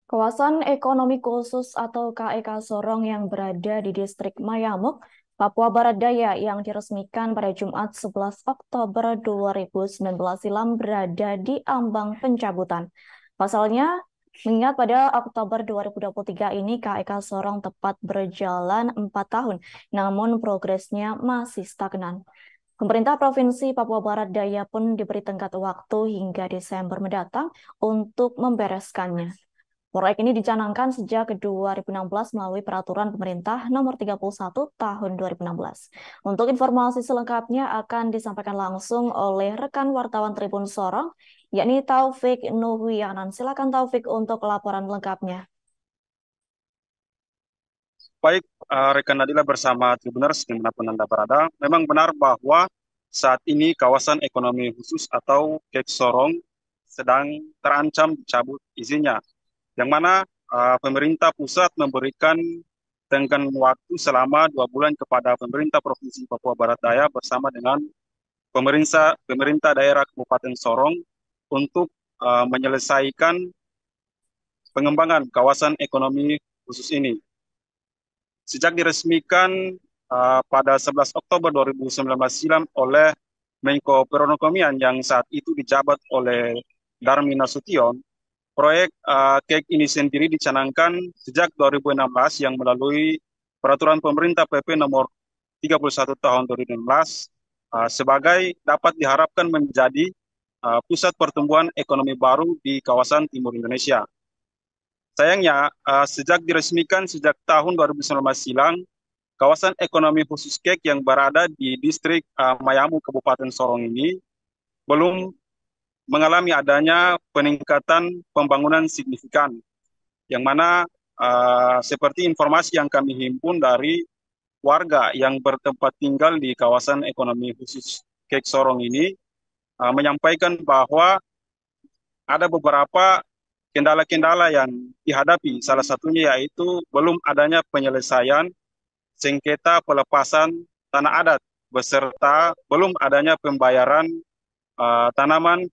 Kawasan Ekonomi Khusus atau KEK Sorong yang berada di Distrik Mayamuk, Papua Barat Daya yang diresmikan pada Jumat 11 Oktober 2019 silam berada di ambang pencabutan. Pasalnya, mengingat pada Oktober 2023 ini KEK Sorong tepat berjalan 4 tahun, namun progresnya masih stagnan. Pemerintah Provinsi Papua Barat Daya pun diberi tenggat waktu hingga Desember mendatang untuk membereskannya. Proyek ini dicanangkan sejak 2016 melalui Peraturan Pemerintah Nomor 31 Tahun 2016. Untuk informasi selengkapnya akan disampaikan langsung oleh rekan wartawan Tribun Sorong, yakni Taufik Nuhwiyanan. Silakan Taufik untuk laporan lengkapnya. Baik, rekan Nadila bersama Tribuners dimanapun Anda berada, memang benar bahwa saat ini kawasan ekonomi khusus atau KEK Sorong sedang terancam dicabut izinnya, yang mana pemerintah pusat memberikan tenggang waktu selama 2 bulan kepada pemerintah Provinsi Papua Barat Daya bersama dengan pemerintah daerah Kabupaten Sorong untuk menyelesaikan pengembangan kawasan ekonomi khusus ini. Sejak diresmikan pada 11 Oktober 2019 silam oleh Menko Perekonomian yang saat itu dijabat oleh Darmin Nasution, proyek KEK ini sendiri dicanangkan sejak 2016 yang melalui Peraturan Pemerintah PP Nomor 31 Tahun 2016 sebagai dapat diharapkan menjadi pusat pertumbuhan ekonomi baru di kawasan Timur Indonesia. Sayangnya, sejak diresmikan sejak tahun 2019 silam, kawasan ekonomi khusus KEK yang berada di distrik Mayamu, Kabupaten Sorong ini belum mengalami adanya peningkatan pembangunan signifikan, yang mana seperti informasi yang kami himpun dari warga yang bertempat tinggal di kawasan ekonomi khusus KEK Sorong ini, menyampaikan bahwa ada beberapa kendala-kendala yang dihadapi, salah satunya yaitu belum adanya penyelesaian sengketa pelepasan tanah adat beserta belum adanya pembayaran tanaman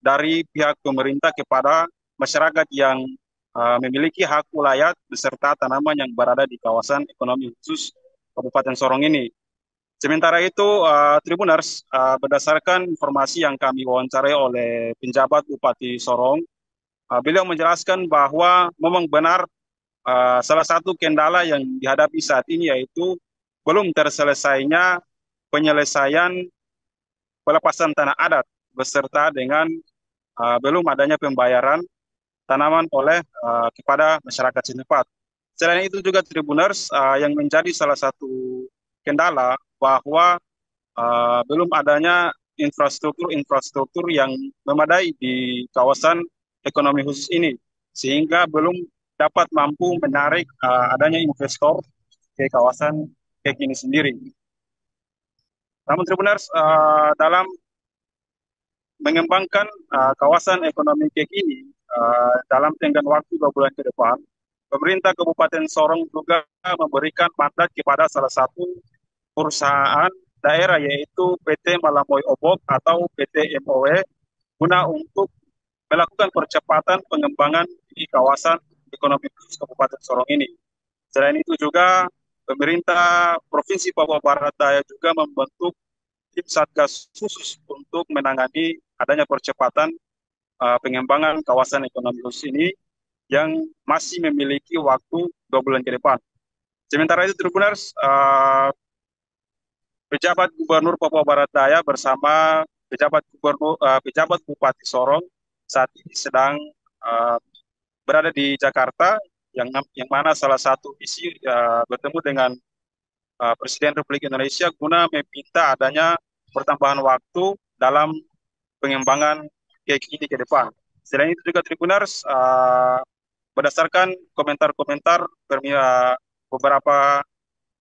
dari pihak pemerintah kepada masyarakat yang memiliki hak ulayat beserta tanaman yang berada di kawasan ekonomi khusus Kabupaten Sorong ini. Sementara itu, Tribuners, berdasarkan informasi yang kami wawancarai oleh penjabat Bupati Sorong, beliau menjelaskan bahwa memang benar salah satu kendala yang dihadapi saat ini yaitu belum terselesainya penyelesaian pelepasan tanah adat beserta dengan belum adanya pembayaran tanaman oleh kepada masyarakat setempat. Selain itu juga Tribuners yang menjadi salah satu kendala bahwa belum adanya infrastruktur yang memadai di kawasan ekonomi khusus ini, sehingga belum dapat mampu menarik adanya investor ke kawasan KEK ini sendiri. Namun Tribuners, dalam mengembangkan kawasan ekonomi KEK ini dalam tenggang waktu 2 bulan ke depan, pemerintah Kabupaten Sorong juga memberikan mandat kepada salah satu perusahaan daerah yaitu PT Malamoy Obok atau PT MOW guna untuk melakukan percepatan pengembangan di kawasan ekonomi khusus Kabupaten Sorong ini. Selain itu juga pemerintah Provinsi Papua Barat Daya juga membentuk tim Satgas khusus untuk menangani adanya percepatan pengembangan kawasan ekonomi khusus ini yang masih memiliki waktu 2 bulan ke depan. Sementara itu, Tribuners, pejabat Gubernur Papua Barat Daya bersama pejabat Bupati Sorong saat ini sedang uh, berada di Jakarta, yang mana salah satu misi bertemu dengan Presiden Republik Indonesia guna meminta adanya pertambahan waktu dalam pengembangan KEK ini ke depan. Selain itu juga Tribuners, berdasarkan komentar-komentar beberapa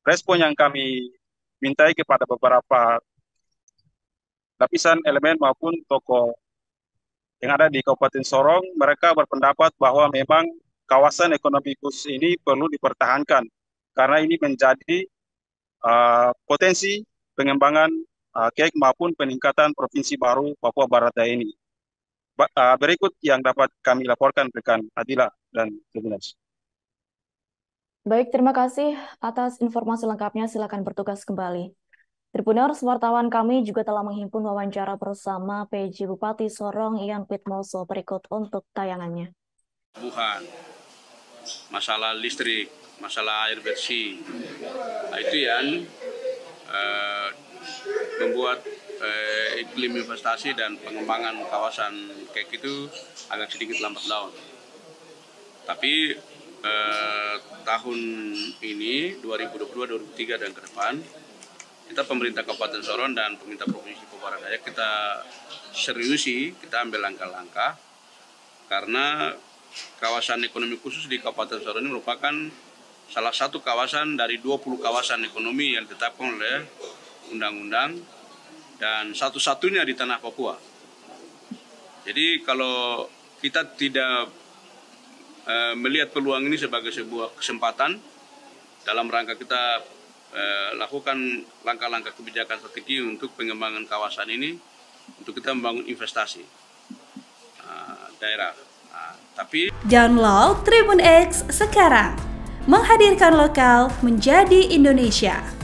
respon yang kami mintai kepada beberapa lapisan elemen maupun tokoh yang ada di Kabupaten Sorong, mereka berpendapat bahwa memang kawasan ekonomi khusus ini perlu dipertahankan karena ini menjadi potensi pengembangan KEK maupun peningkatan provinsi baru Papua Barat Daya ini. Berikut yang dapat kami laporkan rekan Adila dan Tribuners. Baik, terima kasih atas informasi lengkapnya. Silakan bertugas kembali. Tribuners, wartawan kami juga telah menghimpun wawancara bersama PJ Bupati Sorong Ian Pitmoso berikut untuk tayangannya. Bukan masalah listrik, masalah air bersih, nah, itu yang membuat iklim investasi dan pengembangan kawasan kek itu agak sedikit lambat laun. Tapi tahun ini 2022-2023 dan ke depan kita pemerintah Kabupaten Sorong dan pemerintah Provinsi Papua Barat Daya kita seriusi, kita ambil langkah-langkah karena kawasan ekonomi khusus di Kabupaten Sorong ini merupakan salah satu kawasan dari 20 kawasan ekonomi yang ditetapkan oleh undang-undang dan satu-satunya di tanah Papua. Jadi kalau kita tidak melihat peluang ini sebagai sebuah kesempatan dalam rangka kita lakukan langkah-langkah kebijakan strategi untuk pengembangan kawasan ini untuk kita membangun investasi daerah. Tapi download Tribun X sekarang, menghadirkan lokal menjadi Indonesia.